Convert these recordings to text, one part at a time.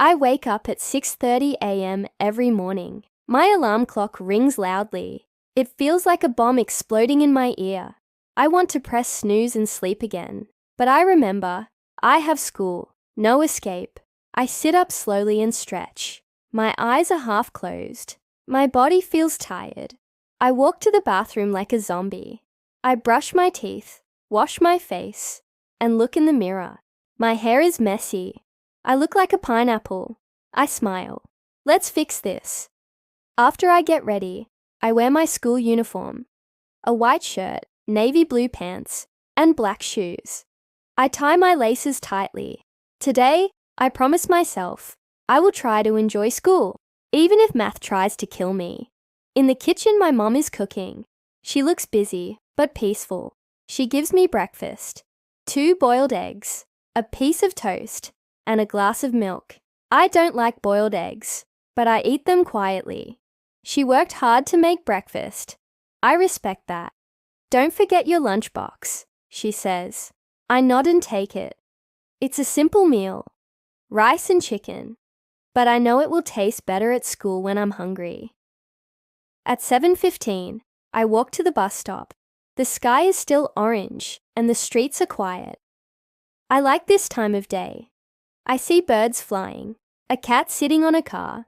I wake up at 6:30 a.m. every morning. My alarm clock rings loudly. It feels like a bomb exploding in my ear. I want to press snooze and sleep again. But I remember, I have school, no escape. I sit up slowly and stretch. My eyes are half closed. My body feels tired. I walk to the bathroom like a zombie. I brush my teeth, wash my face, and look in the mirror. My hair is messy. I look like a pineapple. I smile. Let's fix this. After I get ready, I wear my school uniform, a white shirt, navy blue pants, and black shoes. I tie my laces tightly. Today, I promise myself, I will try to enjoy school, even if math tries to kill me. In the kitchen, my mom is cooking. She looks busy, but peaceful. She gives me breakfast: 2 boiled eggs, a piece of toast, and a glass of milk. I don't like boiled eggs, but I eat them quietly. She worked hard to make breakfast. I respect that. Don't forget your lunchbox, she says. I nod and take it. It's a simple meal, rice and chicken, but I know it will taste better at school when I'm hungry. At 7:15, I walk to the bus stop. The sky is still orange and the streets are quiet. I like this time of day. I see birds flying, a cat sitting on a car,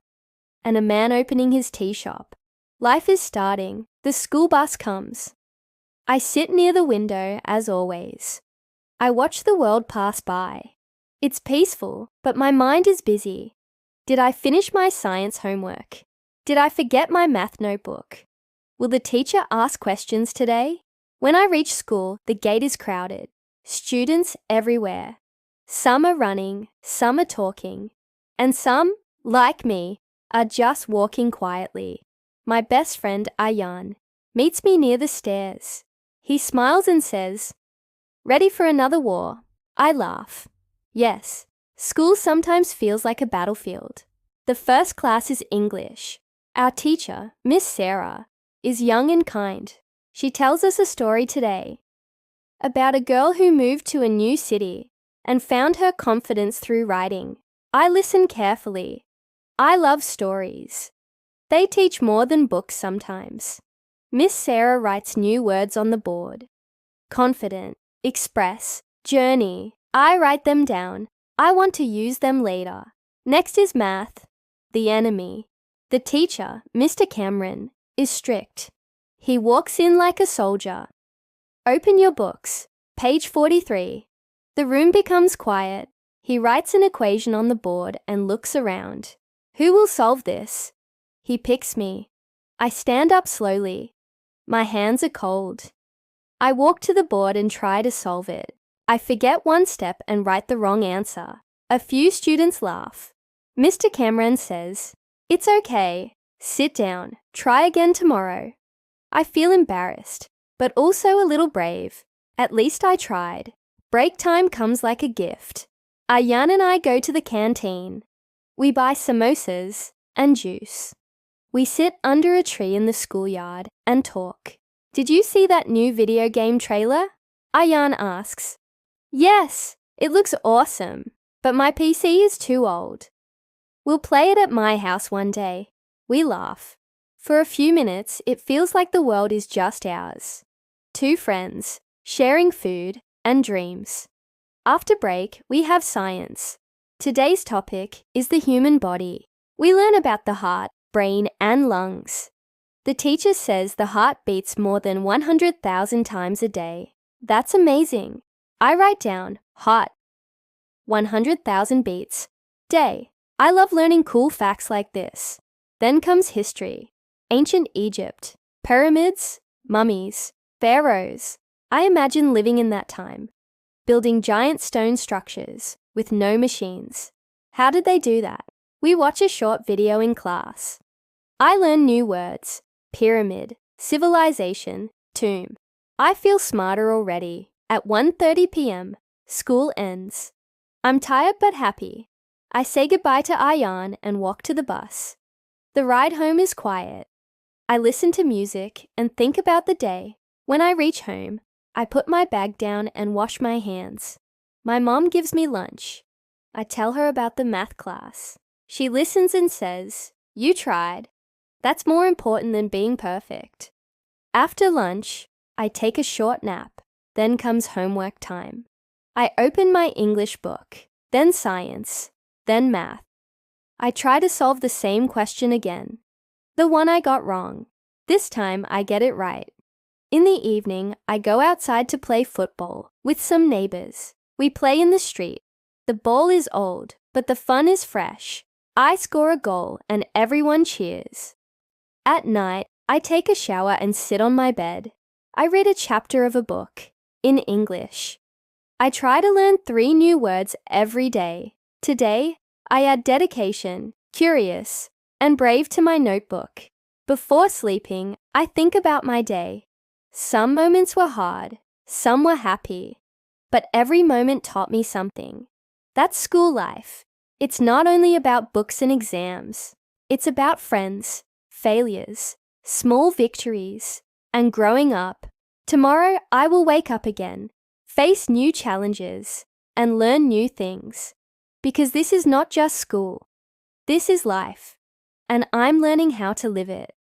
and a man opening his tea shop. Life is starting. The school bus comes. I sit near the window as always. I watch the world pass by. It's peaceful, but my mind is busy. Did I finish my science homework? Did I forget my math notebook? Will the teacher ask questions today? When I reach school, the gate is crowded. Students everywhere. Some are running, some are talking, and some, like me, are just walking quietly. My best friend, Ayan, meets me near the stairs. He smiles and says, "Ready for another war?" I laugh. Yes, school sometimes feels like a battlefield. The first class is English. Our teacher, Miss Sarah, is young and kind. She tells us a story today about a girl who moved to a new city and found her confidence through writing. I listen carefully. I love stories. They teach more than books sometimes. Miss Sarah writes new words on the board. Confident, express, journey. I write them down. I want to use them later. Next is math, the enemy. The teacher, Mr. Cameron, is strict. He walks in like a soldier. Open your books. Page 43. The room becomes quiet. He writes an equation on the board and looks around. Who will solve this? He picks me. I stand up slowly. My hands are cold. I walk to the board and try to solve it. I forget one step and write the wrong answer. A few students laugh. Mr. Cameron says, "It's okay. Sit down. Try again tomorrow." I feel embarrassed, but also a little brave. At least I tried. Break time comes like a gift. Ayan and I go to the canteen. We buy samosas and juice. We sit under a tree in the schoolyard and talk. Did you see that new video game trailer? Ayan asks. Yes, it looks awesome, but my PC is too old. We'll play it at my house one day. We laugh. For a few minutes, it feels like the world is just ours. 2 friends, sharing food and dreams. After break, we have science. Today's topic is the human body. We learn about the heart, brain, and lungs. The teacher says the heart beats more than 100,000 times a day. That's amazing. I write down heart, 100,000 beats, day. I love learning cool facts like this. Then comes history. Ancient Egypt, pyramids, mummies, pharaohs. I imagine living in that time, building giant stone structures with no machines. How did they do that? We watch a short video in class. I learn new words: pyramid, civilization, tomb. I feel smarter already. At 1:30 p.m., school ends. I'm tired but happy. I say goodbye to Ayan and walk to the bus. The ride home is quiet. I listen to music and think about the day. When I reach home, I put my bag down and wash my hands. My mom gives me lunch. I tell her about the math class. She listens and says, "You tried." That's more important than being perfect. After lunch, I take a short nap. Then comes homework time. I open my English book, then science, then math. I try to solve the same question again. The one I got wrong. This time I get it right. In the evening, I go outside to play football with some neighbors. We play in the street. The ball is old, but the fun is fresh. I score a goal and everyone cheers. At night, I take a shower and sit on my bed. I read a chapter of a book, in English. I try to learn 3 new words every day. Today, I add dedication, curious, and brave to my notebook. Before sleeping, I think about my day. Some moments were hard, some were happy, but every moment taught me something. That's school life. It's not only about books and exams. It's about friends, failures, small victories, and growing up. Tomorrow, I will wake up again, face new challenges, and learn new things. Because this is not just school. This is life, and I'm learning how to live it.